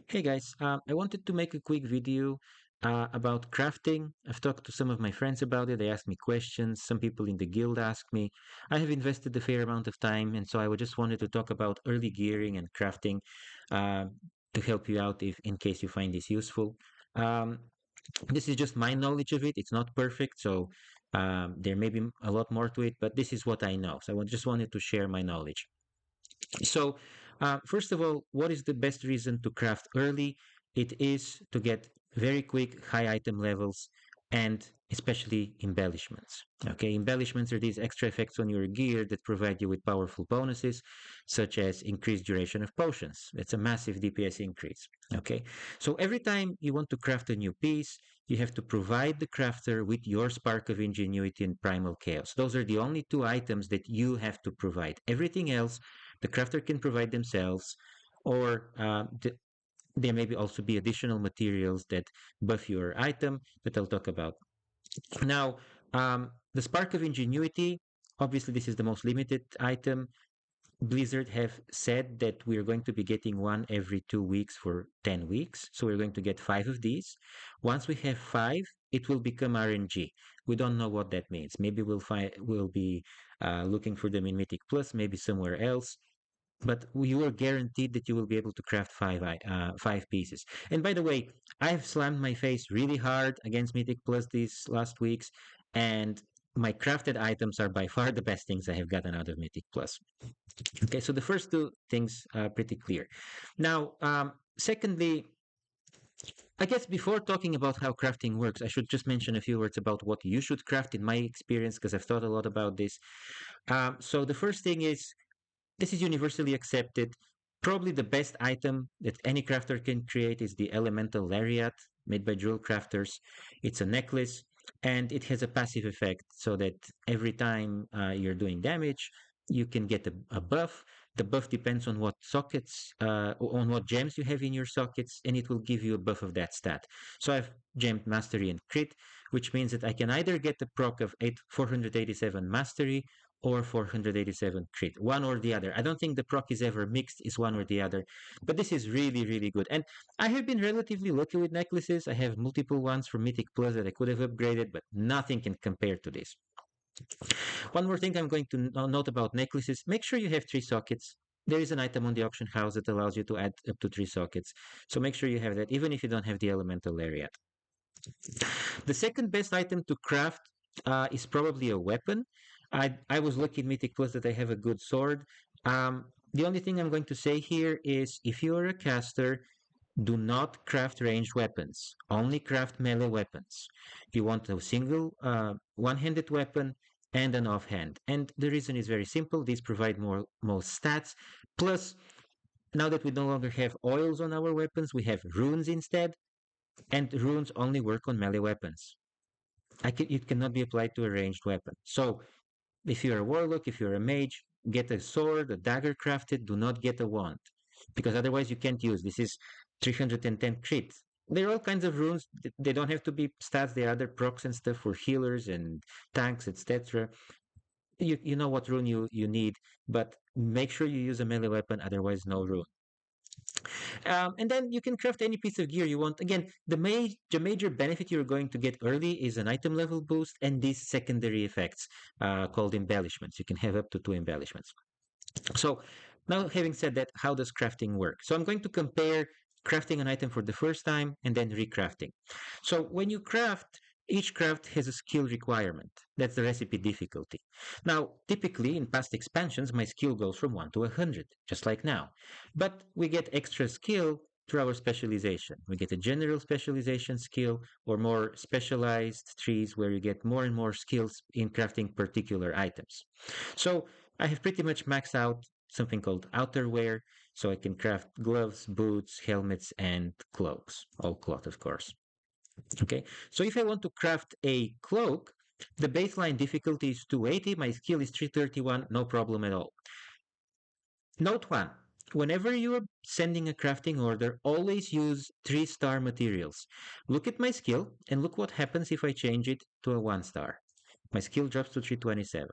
Hey guys, I wanted to make a quick video about crafting. I've talked to some of my friends about it. They asked me questions. Some people in the guild asked me. I have invested a fair amount of time, and so I just wanted to talk about early gearing and crafting uh, to help you out if, in case you find this useful. Um, this is just my knowledge of it. It's not perfect, so there may be a lot more to it, but this is what I know. So just wanted to share my knowledge. So, first of all, what is the best reason to craft early? It is to get very quick high item levels and especially embellishments. Okay, embellishments are these extra effects on your gear that provide you with powerful bonuses, such as increased duration of potions. It's a massive DPS increase. Okay, so every time you want to craft a new piece, you have to provide the crafter with your spark of ingenuity and primal chaos. Those are the only two items that you have to provide. Everything else the crafter can provide themselves, or there may be also be additional materials that buff your item that I'll talk about. Now, the Spark of Ingenuity, obviously, this is the most limited item. Blizzard have said that we're going to be getting one every 2 weeks for 10 weeks. So we're going to get five of these. Once we have five, it will become RNG. We don't know what that means. Maybe we'll be looking for them in Mythic Plus, maybe somewhere else, but you are guaranteed that you will be able to craft five pieces. And by the way, I've slammed my face really hard against Mythic Plus these last weeks, and my crafted items are by far the best things I have gotten out of Mythic Plus. Okay, so the first two things are pretty clear. Now, secondly, I guess before talking about how crafting works, I should just mention a few words about what you should craft in my experience, because I've thought a lot about this. So the first thing is this is universally accepted. Probably the best item that any crafter can create is the Elemental Lariat made by Jewel Crafters. It's a necklace and it has a passive effect so that every time you're doing damage, you can get a buff. The buff depends on what sockets, on what gems you have in your sockets, and it will give you a buff of that stat. So I've gemmed Mastery and Crit, which means that I can either get the proc of 487 Mastery or 487 crit, one or the other. I don't think the proc is ever mixed, is one or the other, but this is really, really good. And I have been relatively lucky with necklaces. I have multiple ones from Mythic Plus that I could have upgraded, but nothing can compare to this. One more thing I'm going to note about necklaces, make sure you have three sockets. There is an item on the auction house that allows you to add up to three sockets. So make sure you have that, even if you don't have the elemental lariat. The second best item to craft is probably a weapon. I was lucky in Mythic Plus that I have a good sword. The only thing I'm going to say here is if you are a caster, do not craft ranged weapons. Only craft melee weapons. You want a single one-handed weapon and an offhand. And the reason is very simple. These provide most stats. Plus, now that we no longer have oils on our weapons, we have runes instead. And runes only work on melee weapons. It cannot be applied to a ranged weapon. So if you're a warlock, if you're a mage, get a sword, a dagger crafted, do not get a wand. Because otherwise you can't use. This is 310 crit. There are all kinds of runes. They don't have to be stats. There are other procs and stuff for healers and tanks, etc. You know what rune you need, but make sure you use a melee weapon, otherwise no rune. And then you can craft any piece of gear you want. Again, the major benefit you're going to get early is an item level boost and these secondary effects called embellishments. You can have up to two embellishments. So now having said that, how does crafting work? So I'm going to compare crafting an item for the first time and then recrafting. So when you craft, each craft has a skill requirement. That's the recipe difficulty. Now, typically in past expansions, my skill goes from 1 to 100, just like now. But we get extra skill through our specialization. We get a general specialization skill or more specialized trees where you get more and more skills in crafting particular items. So I have pretty much maxed out something called outerwear, so I can craft gloves, boots, helmets, and cloaks. All cloth, of course. Okay, so if I want to craft a cloak, the baseline difficulty is 280, my skill is 331, no problem at all. Note one, whenever you're sending a crafting order, always use 3-star materials. Look at my skill and look what happens if I change it to a 1-star. My skill drops to 327.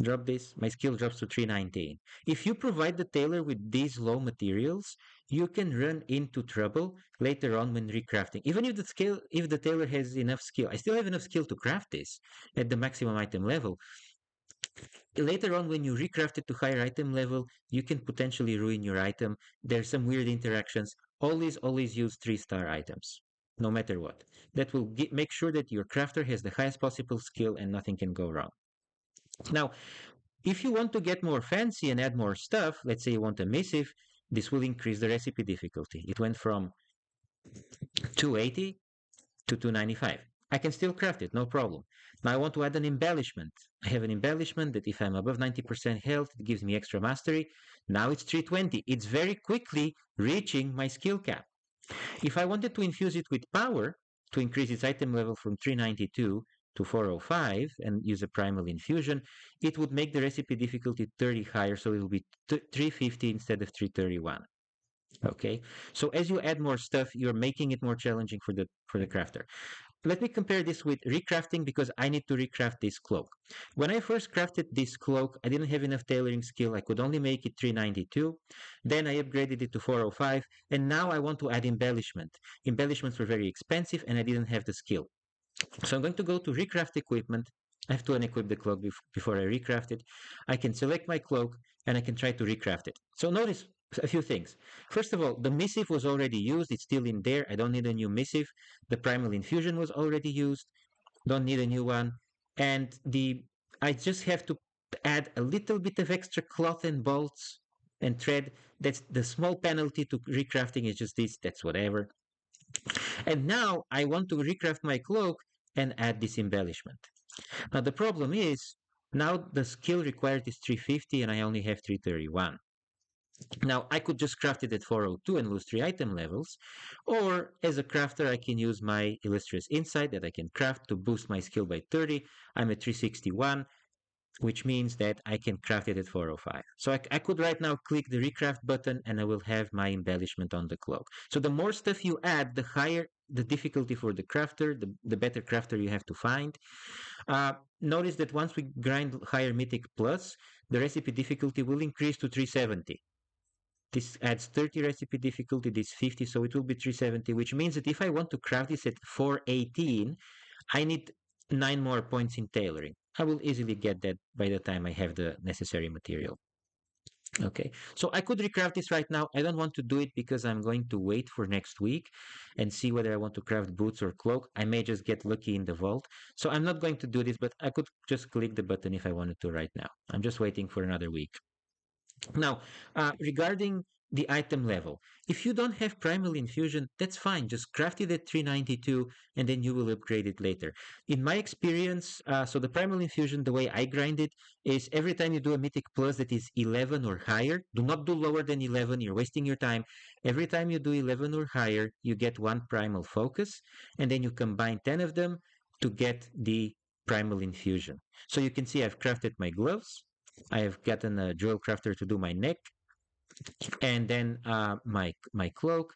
Drop this, my skill drops to 319. If you provide the tailor with these low materials, you can run into trouble later on when recrafting. Even if the tailor has enough skill, I still have enough skill to craft this at the maximum item level. Later on, when you recraft it to higher item level, you can potentially ruin your item. There's some weird interactions. Always use 3-star items, no matter what. That will make sure that your crafter has the highest possible skill and nothing can go wrong. Now, if you want to get more fancy and add more stuff, let's say you want a missive, this will increase the recipe difficulty. It went from 280 to 295. I can still craft it, no problem. Now I want to add an embellishment. I have an embellishment that if I'm above 90% health, it gives me extra mastery. Now it's 320. It's very quickly reaching my skill cap. If I wanted to infuse it with power to increase its item level from 392 to 405 and use a primal infusion, it would make the recipe difficulty 30 higher, so it will be 350 instead of 331. Okay, so as you add more stuff, you're making it more challenging for the crafter. Let me compare this with recrafting because I need to recraft this cloak. When I first crafted this cloak, I didn't have enough tailoring skill. I could only make it 392. Then I upgraded it to 405, and now I want to add embellishment. Embellishments were very expensive, and I didn't have the skill. So I'm going to go to recraft equipment. I have to unequip the cloak before I recraft it. I can select my cloak and I can try to recraft it. So notice a few things. First of all, the missive was already used. It's still in there. I don't need a new missive. The primal infusion was already used. Don't need a new one. And I just have to add a little bit of extra cloth and bolts and thread. That's the small penalty to recrafting is just this. That's whatever. And now I want to recraft my cloak and add this embellishment. Now the problem is, now the skill required is 350 and I only have 331. Now I could just craft it at 402 and lose 3 item levels, or as a crafter I can use my illustrious insight that I can craft to boost my skill by 30. I'm at 361, which means that I can craft it at 405. So I could right now click the recraft button and I will have my embellishment on the cloak. So the more stuff you add, the higher the difficulty for the crafter, the better crafter you have to find. Notice that once we grind higher mythic plus, the recipe difficulty will increase to 370. This adds 30 recipe difficulty, this 50, so it will be 370, which means that if I want to craft this at 418, I need 9 more points in tailoring. I will easily get that by the time I have the necessary material. Okay, so I could recraft this right now. I don't want to do it because I'm going to wait for next week and see whether I want to craft boots or cloak. I may just get lucky in the vault. So I'm not going to do this, but I could just click the button if I wanted to right now. I'm just waiting for another week. Now, regarding the item level, if you don't have primal infusion, that's fine. Just craft it at 392 and then you will upgrade it later. In my experience, so the primal infusion, the way I grind it is every time you do a mythic plus that is 11 or higher, do not do lower than 11, you're wasting your time. Every time you do 11 or higher, you get one primal focus and then you combine 10 of them to get the primal infusion. So you can see I've crafted my gloves. I have gotten a jewel crafter to do my neck, and then my cloak.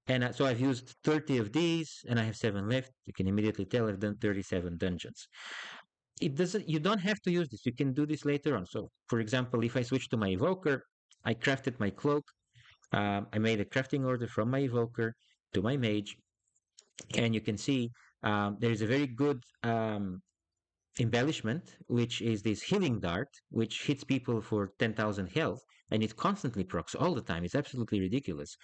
And so I've used 30 of these, and I have 7 left. You can immediately tell I've done 37 dungeons. It doesn't. You don't have to use this. You can do this later on. So, for example, if I switch to my evoker, I crafted my cloak. I made a crafting order from my evoker to my mage, and you can see there is a very good embellishment, which is this healing dart, which hits people for 10,000 health, and it constantly procs all the time. It's absolutely ridiculous.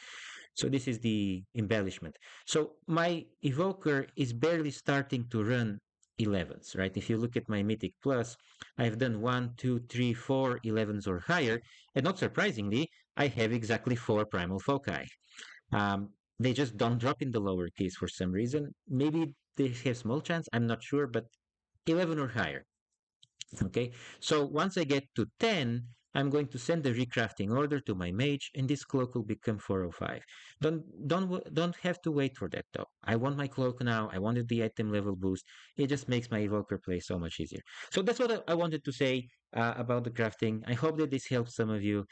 So this is the embellishment. So my evoker is barely starting to run 11s, right? If you look at my Mythic Plus, I've done 1, 2, 3, 4 11s or higher, and not surprisingly, I have exactly 4 Primal Foci. They just don't drop in the lower case for some reason. Maybe they have small chance, I'm not sure, but 11 or higher. Okay, so once I get to 10, I'm going to send the recrafting order to my mage, and this cloak will become 405. Don't have to wait for that though. I want my cloak now. I wanted the item level boost. It just makes my evoker play so much easier. So that's what I wanted to say about the crafting. I hope that this helps some of you.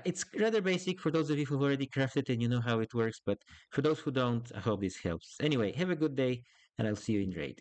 It's rather basic for those of you who've already crafted and you know how it works, but for those who don't, I hope this helps. Anyway, have a good day, and I'll see you in raid.